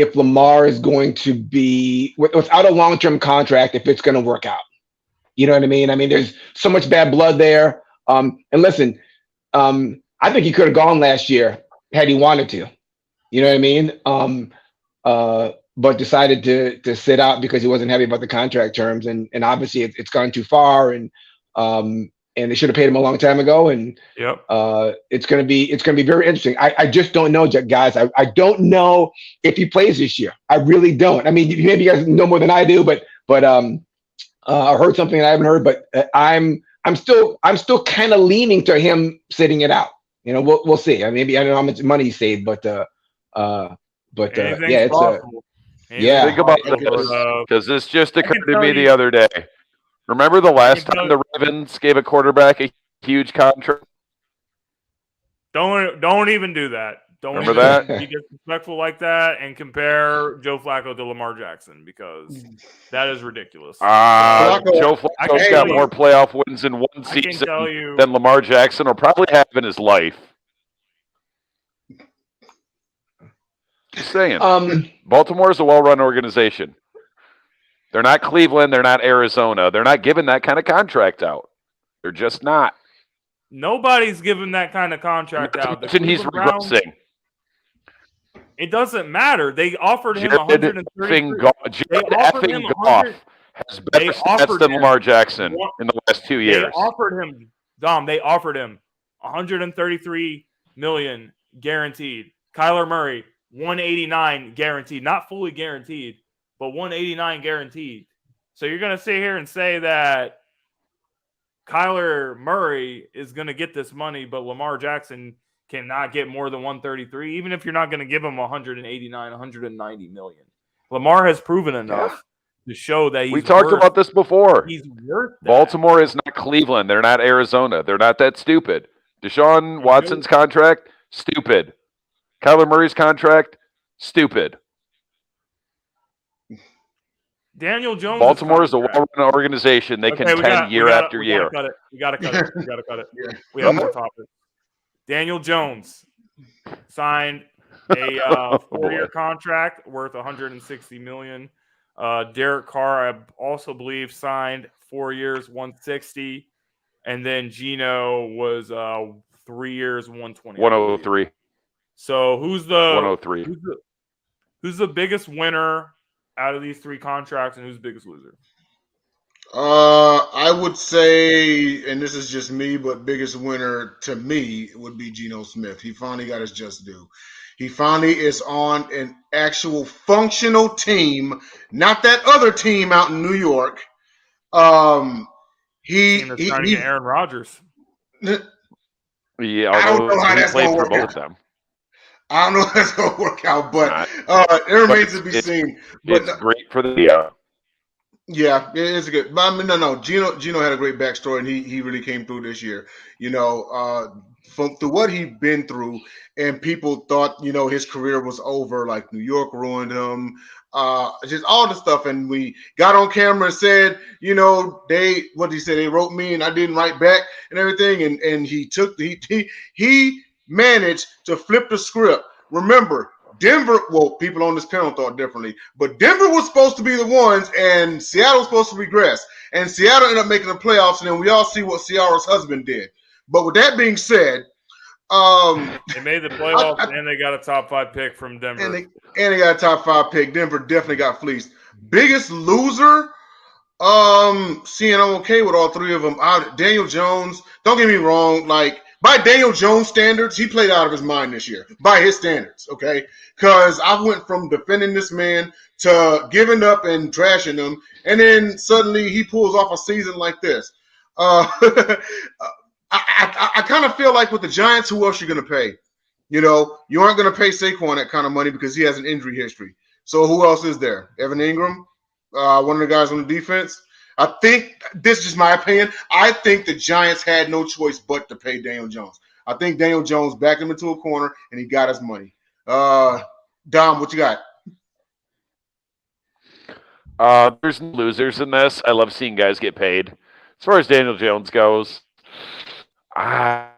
if Lamar is going to be without a long-term contract, if it's going to work out. You know what I mean? I mean, there's so much bad blood there. And listen, I think he could have gone last year had he wanted to. You know what I mean? But decided to sit out because he wasn't happy about the contract terms, and obviously it's gone too far, and they should have paid him a long time ago, and it's gonna be very interesting. I just don't know, guys. I don't know if he plays this year. I really don't. I mean, maybe you guys know more than I do, but I heard something that I haven't heard, but I'm still kind of leaning to him sitting it out. You know, we'll see. I don't know how much money he saved, but it's possible. Think about this, because this just occurred to me the other day. Remember the last time the Ravens gave a quarterback a huge contract? Don't even do that. Don't remember that? Be disrespectful like that and compare Joe Flacco to Lamar Jackson, because that is ridiculous. Joe Flacco's got more playoff wins in one season than Lamar Jackson will probably have in his life. Just saying. Baltimore is a well-run organization. They're not Cleveland. They're not Arizona. They're not giving that kind of contract out. They're just not. Nobody's giving that kind of contract out. He's regressing. It doesn't matter. They offered him Jared effing Goff has better stats than Lamar Jackson in the last 2 years. They offered him $133 million guaranteed. Kyler Murray, $189 guaranteed. Not fully guaranteed, but $189 guaranteed. So you're going to sit here and say that Kyler Murray is going to get this money, but Lamar Jackson cannot get more than 133, even if you're not going to give him 190 million. Lamar has proven enough to show that we talked about this before. He's worth that. Baltimore is not Cleveland. They're not Arizona. They're not that stupid. Deshaun Watson's contract, stupid. Kyler Murray's contract, stupid. Daniel Jones. Baltimore is a well-run organization. They contend year after year. We got to cut it. We have more topics. Daniel Jones signed a 4-year contract worth $160 million. Derek Carr, I also believe, signed 4 years, $160, and then Geno was 3 years, $120. 103. So who's the 103? Who's the biggest winner out of these 3 contracts, and who's the biggest loser? I would say, and this is just me, but biggest winner to me would be Geno Smith. He finally got his just due. He finally is on an actual functional team, not that other team out in New York. He Aaron Rodgers. Yeah, I don't know how that's going to work out. I don't know how that's going to work out, but it remains to be seen. It's great for the Yeah, it's good. But I mean, no. Geno had a great backstory, and he really came through this year. You know, through what he'd been through, and people thought, you know, his career was over. Like New York ruined him, just all the stuff. And we got on camera and said, you know, they wrote me and I didn't write back and everything. And he managed to flip the script. Remember, Denver, well, people on this panel thought differently, but Denver was supposed to be the ones, and Seattle was supposed to regress. And Seattle ended up making the playoffs, and then we all see what Seattle's husband did. But with that being said, they made the playoffs, and they got a top 5 pick from Denver. And they got a top 5 pick. Denver definitely got fleeced. Biggest loser, seeing I'm okay with all 3 of them. Daniel Jones, don't get me wrong, like, by Daniel Jones standards, he played out of his mind this year. By his standards, okay? Because I went from defending this man to giving up and trashing him, and then suddenly he pulls off a season like this. I kind of feel like with the Giants, who else you going to pay? You aren't going to pay Saquon that kind of money because he has an injury history. So who else is there? Evan Ingram, one of the guys on the defense. I think this is just my opinion. I think the Giants had no choice but to pay Daniel Jones. I think Daniel Jones backed him into a corner and he got his money. Dom, what you got? There's no losers in this. I love seeing guys get paid. As far as Daniel Jones goes, I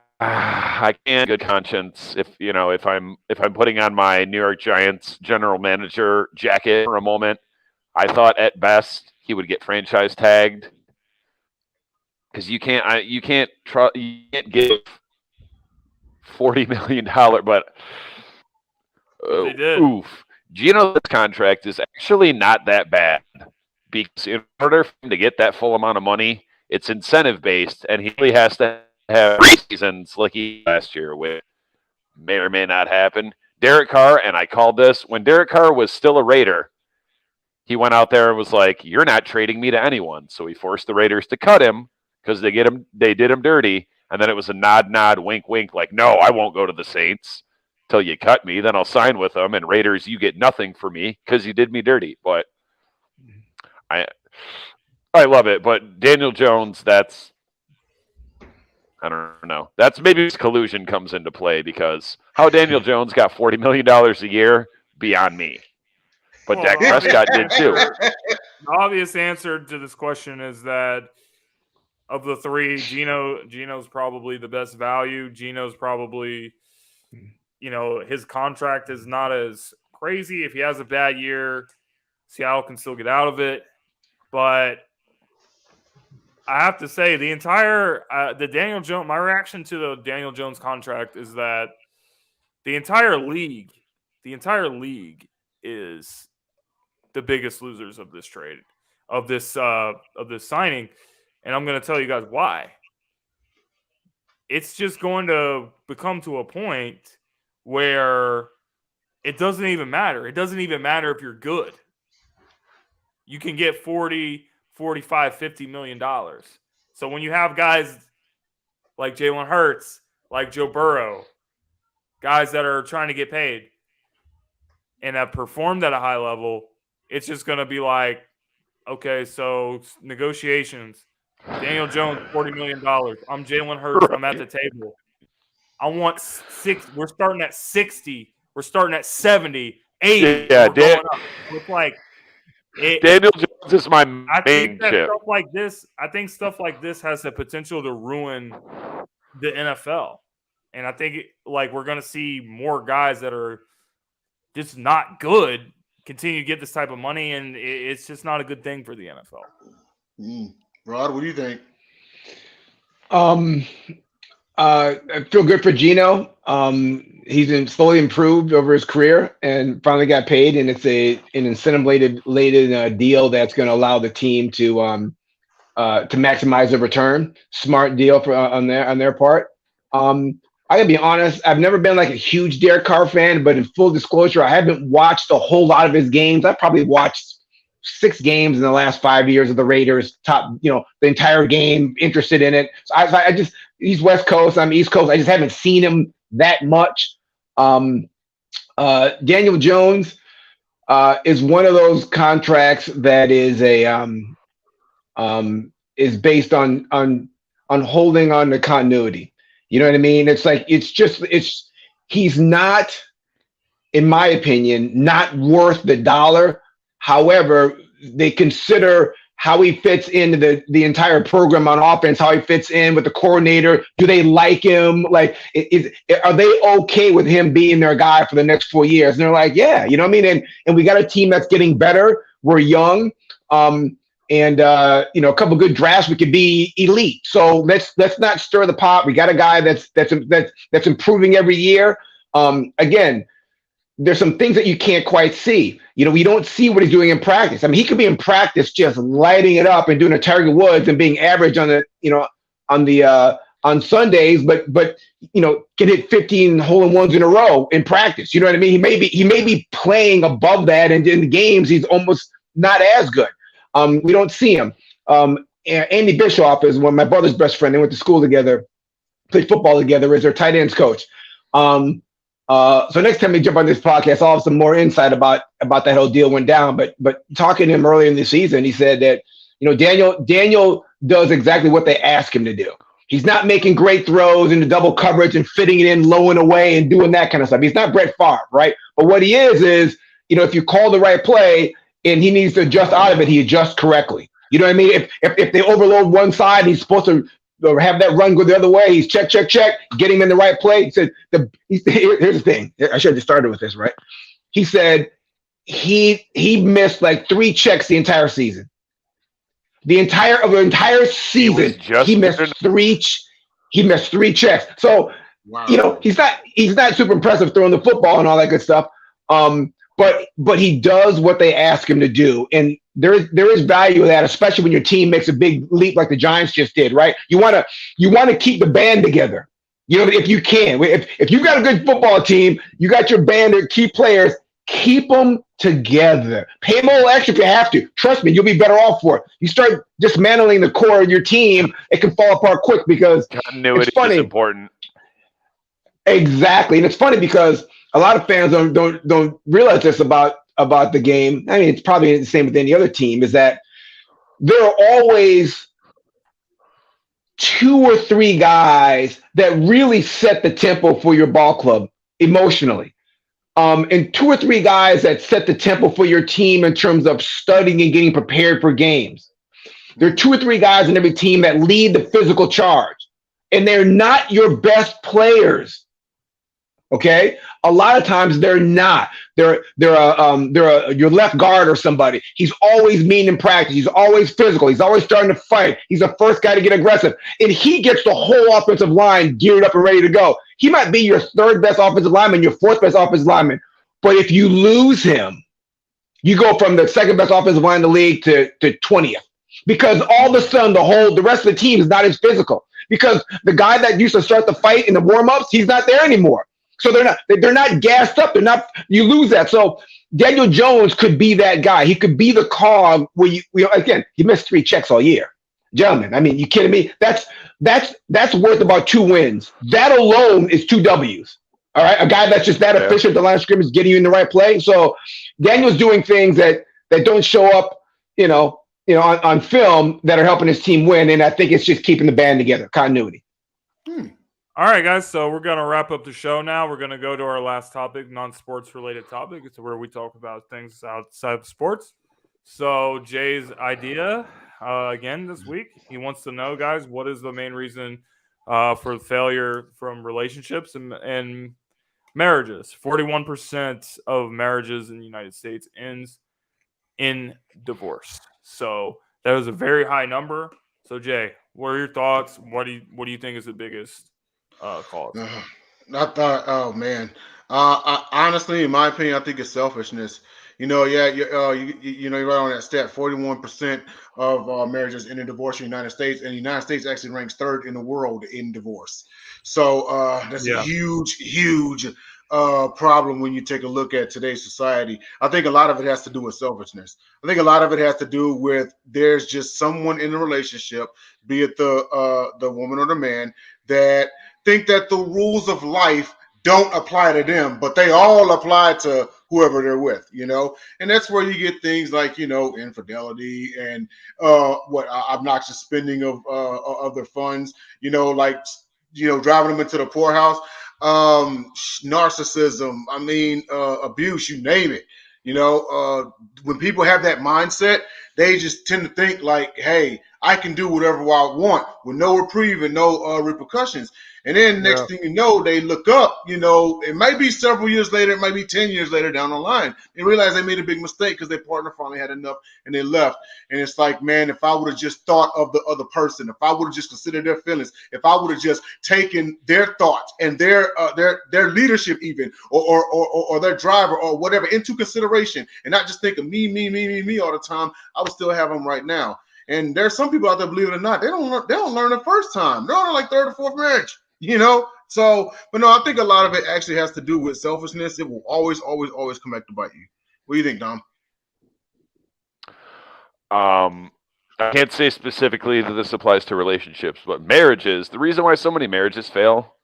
can't good conscience if I'm putting on my New York Giants general manager jacket for a moment. I thought at best he would get franchise tagged because you can't give $40 million, but They did. oof. Geno's contract is actually not that bad because in order for him to get that full amount of money, it's incentive based, and he really has to have 3 seasons like he last year, which may or may not happen. Derek Carr, and I called this when Derek Carr was still a Raider. He went out there and was like, "You're not trading me to anyone." So he forced the Raiders to cut him because they did him dirty, and then it was a nod, wink, wink, like, "No, I won't go to the Saints till you cut me. Then I'll sign with them." And Raiders, you get nothing for me because you did me dirty. But I love it. But Daniel Jones, I don't know. That's maybe collusion comes into play because how Daniel Jones got $40 million a year, beyond me. But Well, Dak Prescott did too. The obvious answer to this question is that of the three, Geno's probably the best value. Geno's probably, his contract is not as crazy. If he has a bad year, Seattle can still get out of it. But I have to say, the Daniel Jones, my reaction to the Daniel Jones contract is that the entire league is the biggest losers of this trade, of this signing, and I'm going to tell you guys why. It's just going to become to a point where it doesn't even matter. It doesn't even matter if you're good. You can get 40, 45, $50 million. So when you have guys like Jalen Hurts, like Joe Burrow, guys that are trying to get paid and have performed at a high level, it's just going to be like, okay, so negotiations. Daniel Jones, $40 million. I'm Jalen Hurts. I'm at the table. I want 6. We're starting at 60. We're starting at 70, 80. Yeah, it's like Daniel Jones is my main chip. I think stuff like this has the potential to ruin the NFL. And I think we're going to see more guys that are just not good continue to get this type of money, and it's just not a good thing for the NFL. Rod, what do you think? I feel good for Geno. He's been slowly improved over his career and finally got paid, and it's an incentive-laden deal that's going to allow the team to maximize the return. Smart deal on their part. I gotta be honest, I've never been like a huge Derek Carr fan, but in full disclosure, I haven't watched a whole lot of his games. I've probably watched 6 games in the last 5 years of the Raiders, the entire game, interested in it. So I just, he's West Coast, I'm East Coast. I just haven't seen him that much. Daniel Jones is one of those contracts that is is based on holding on to continuity. You know what I mean? It's like he's not, in my opinion, not worth the dollar. However, they consider how he fits into the entire program on offense, how he fits in with the coordinator. Do they like him? Like, are they okay with him being their guy for the next 4 years? And they're like, yeah, you know what I mean? And we got a team that's getting better. We're young. And a couple of good drafts, we could be elite. So let's not stir the pot. We got a guy that's improving every year. Again, there's some things that you can't quite see. We don't see what he's doing in practice. I mean, he could be in practice just lighting it up and doing a Tiger Woods and being average on Sundays, but can hit 15 hole-in-ones in a row in practice. You know what I mean? He may be playing above that, and in the games he's almost not as good. We don't see him. Andy Bischoff is one of my brother's best friend. They went to school together, played football together, is their tight ends coach. So next time we jump on this podcast, I'll have some more insight about that whole deal went down. But talking to him earlier in the season, he said that Daniel does exactly what they ask him to do. He's not making great throws into double coverage and fitting it in low and away and doing that kind of stuff. He's not Brett Favre, right? But what he is, if you call the right play and he needs to adjust out of it, he adjusts correctly. You know what I mean? If they overload one side, he's supposed to have that run go the other way. He's check, get him in the right play. He said, here's the thing. I should have just started with this, right? He said he missed like 3 checks the entire season. The entire season, he missed 3. He missed 3 checks. So, wow. He's not super impressive throwing the football and all that good stuff. But he does what they ask him to do, and there is value in that, especially when your team makes a big leap like the Giants just did. Right? You want to keep the band together. If you can, if you got a good football team, you got your band of key players. Keep them together. Pay them a little extra if you have to. Trust me, you'll be better off for it. You start dismantling the core of your team, it can fall apart quick because continuity is important. Exactly, and it's funny because a lot of fans don't realize this about the game. I mean, it's probably the same with any other team. Is that there are always 2 or 3 guys that really set the tempo for your ball club emotionally. And 2 or 3 guys that set the tempo for your team in terms of studying and getting prepared for games. There are 2 or 3 guys in every team that lead the physical charge, and they're not your best players. Okay, a lot of times they're not. They're your left guard or somebody. He's always mean in practice. He's always physical. He's always starting to fight. He's the first guy to get aggressive, and he gets the whole offensive line geared up and ready to go. He might be your 3rd best offensive lineman, your 4th best offensive lineman, but if you lose him, you go from the 2nd best offensive line in the league to 20th, because all of a sudden the rest of the team is not as physical, because the guy that used to start the fight in the warm-ups, he's not there anymore. So they're not gassed up. You lose that. So Daniel Jones could be that guy. He could be the cog where he missed 3 checks all year. Gentlemen, I mean, you kidding me? That's worth about 2 wins. That alone is 2 W's. All right. A guy that's just that efficient at the line of scrimmage, getting you in the right play. So Daniel's doing things that don't show up, on film that are helping his team win. And I think it's just keeping the band together, continuity. All right, guys, so we're going to wrap up the show now. We're going to go to our last topic, non-sports related topic. It's where we talk about things outside of sports. So Jay's idea, again, this week, he wants to know, guys, what is the main reason for failure from relationships and marriages? 41% of marriages in the United States ends in divorce. So that was a very high number. So, Jay, what are your thoughts? What do you think is the biggest cause? I thought, oh man, honestly, in my opinion, I think it's selfishness. You're right on that stat. 41% of marriages end in divorce in the United States, and the United States actually ranks 3rd in the world in divorce. So that's a huge problem when you take a look at today's society. I think a lot of it has to do with selfishness. I think a lot of it has to do with there's just someone in a relationship, be it the woman or the man, that think that the rules of life don't apply to them, but they all apply to whoever they're with, and that's where you get things like, infidelity and obnoxious spending of other funds, driving them into the poorhouse, narcissism, abuse, you name it. When people have that mindset, they just tend to think like, hey, I can do whatever I want with no reprieve and no repercussions. And then next thing you know, they look up, it might be several years later, it might be 10 years later down the line, and realize they made a big mistake because their partner finally had enough and they left. And it's like, man, if I would have just thought of the other person, if I would have just considered their feelings, if I would have just taken their thoughts and their leadership even, or their driver or whatever into consideration, and not just think of me all the time, I would still have them right now. And there's some people out there, believe it or not, they don't learn the first time. They're on like 3rd or 4th marriage, So, but no, I think a lot of it actually has to do with selfishness. It will always come back to bite you. What do you think, Dom? I can't say specifically that this applies to relationships, but marriages, the reason why so many marriages fail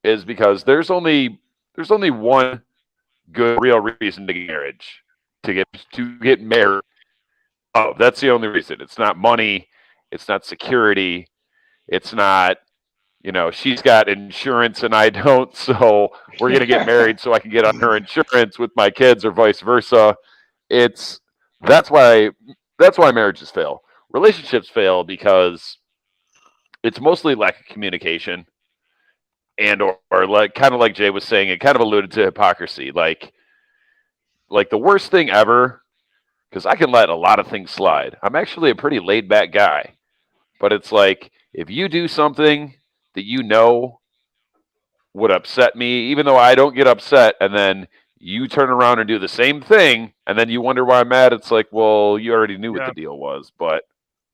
is because there's only there's only one good real reason to get married. Oh, that's the only reason. It's not money. It's not security. It's not, she's got insurance and I don't, so we're going to get married so I can get on her insurance with my kids or vice versa. That's why marriages fail. Relationships fail because it's mostly lack of communication and or like kind of like Jay was saying, it kind of alluded to hypocrisy. Like the worst thing ever, because I can let a lot of things slide. I'm actually a pretty laid back guy. But it's like if you do something that would upset me, even though I don't get upset, and then you turn around and do the same thing, and then you wonder why I'm mad, it's like, well, you already knew what the deal was. But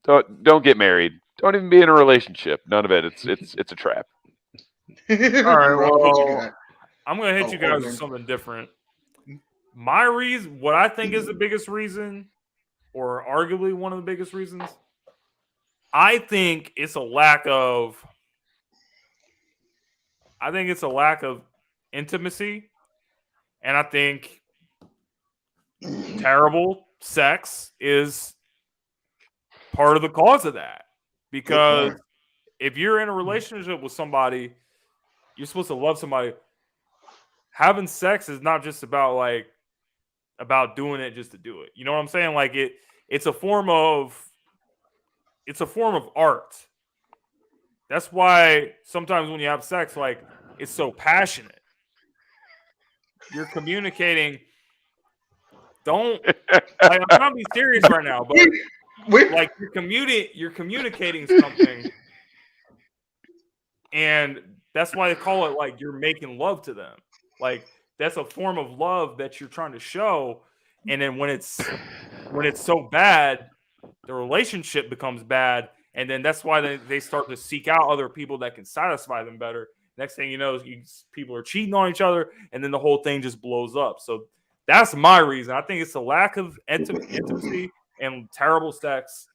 don't get married. Don't even be in a relationship. None of it. It's a trap. All right, well, I'm going to hit you guys with something different. My reason, what I think is the biggest reason, or arguably one of the biggest reasons, I think it's a lack of intimacy, and I think terrible sex is part of the cause of that. Because if you're in a relationship with somebody, you're supposed to love somebody. Having sex is not just about doing it just to do it. You know what I'm saying? Like it's a form of art. That's why sometimes when you have sex, like, it's so passionate. You're communicating. I'm trying to be serious right now, but like you're communicating something, and that's why they call it like you're making love to them. Like that's a form of love that you're trying to show, and then when it's so bad, the relationship becomes bad, and then that's why they start to seek out other people that can satisfy them better. Next thing you know, people are cheating on each other, and then the whole thing just blows up. So that's my reason. I think it's a lack of intimacy and terrible sex.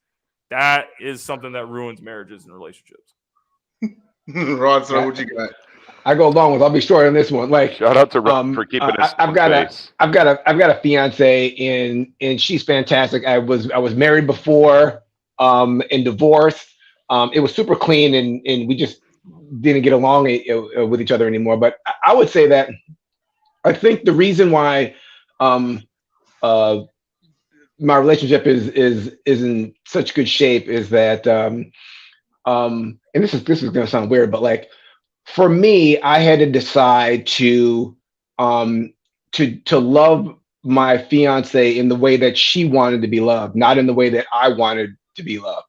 That is something that ruins marriages and relationships. Rod, so what you got? I go along with. I'll be short on this one. Like, shout out to Rod for keeping us. I've got a fiance, and she's fantastic. I was married before, and divorced. It was super clean, and we just didn't get along with each other anymore. But I would say that I think the reason why my relationship is in such good shape is that and this is going to sound weird, but like for me, I had to decide to love my fiance in the way that she wanted to be loved, not in the way that I wanted to be loved.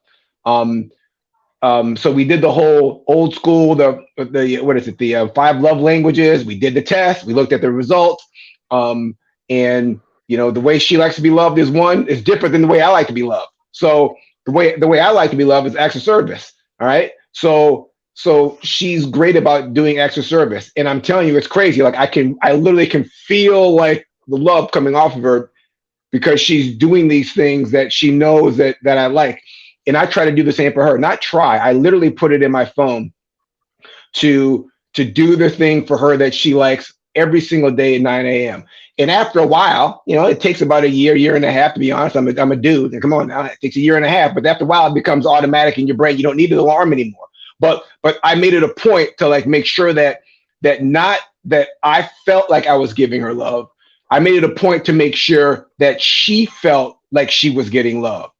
So we did the whole old school, the 5 love languages. We did the test. We looked at the results. And the way she likes to be loved is different than the way I like to be loved. So the way I like to be loved is acts of service. All right. So she's great about doing acts of service. And I'm telling you, it's crazy. Like I literally can feel like the love coming off of her because she's doing these things that she knows that I like. And I try to do the same for her. Not try. I literally put it in my phone to do the thing for her that she likes every single day at 9 a.m. And after a while, it takes about a year and a half, to be honest. I'm a dude. Come on now. It takes a year and a half. But after a while, it becomes automatic in your brain. You don't need the alarm anymore. But I made it a point to like make sure that not that I felt like I was giving her love. I made it a point to make sure that she felt like she was getting love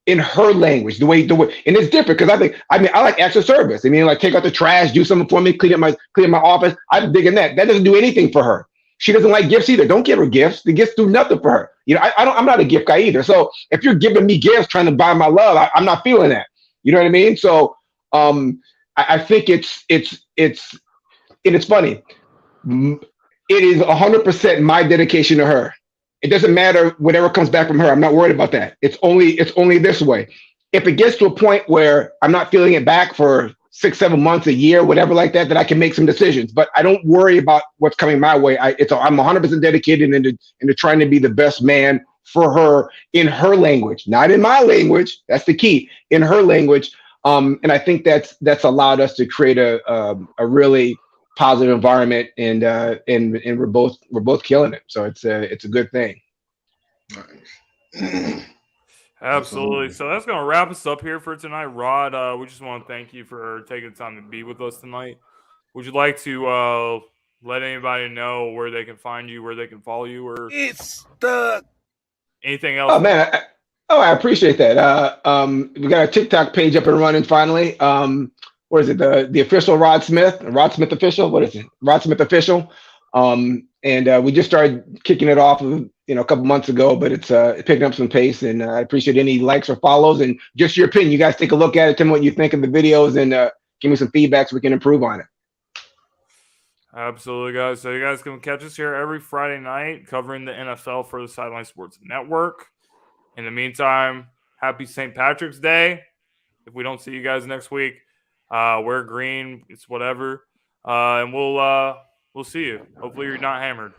in her language, the way, and it's different because I like acts of service. I mean, like take out the trash, do something for me, clean up my office. I'm digging that. That doesn't do anything for her. She doesn't like gifts either. Don't give her gifts. The gifts do nothing for her. I'm not a gift guy either. So if you're giving me gifts trying to buy my love, I'm not feeling that. You know what I mean? So I think it's funny. It is 100% my dedication to her. It doesn't matter whatever comes back from her. I'm not worried about that. It's only this way. If it gets to a point where I'm not feeling it back for 6-7 months, a year, whatever like that, then I can make some decisions. But I don't worry about what's coming my way. I'm 100% dedicated into trying to be the best man for her in her language, not in my language. That's the key, in her language. And I think that's allowed us to create a really positive environment, and we're both killing it. So it's a good thing. Nice. Absolutely. So that's going to wrap us up here for tonight. Rod, we just want to thank you for taking the time to be with us tonight. Would you like to let anybody know where they can find you, where they can follow you, or anything else? Oh man, I appreciate that. We got a TikTok page up and running finally. What is it? The official Rod Smith official. What is it? Rod Smith official. And we just started kicking it off, a couple months ago, but it's picking up some pace. And I appreciate any likes or follows and just your opinion. You guys take a look at it, tell me what you think of the videos, and give me some feedback so we can improve on it. Absolutely, guys. So you guys can catch us here every Friday night covering the NFL for the Sideline Sports Network. In the meantime, happy St. Patrick's Day. If we don't see you guys next week, wear green. It's whatever. And we'll see you. Hopefully you're not hammered.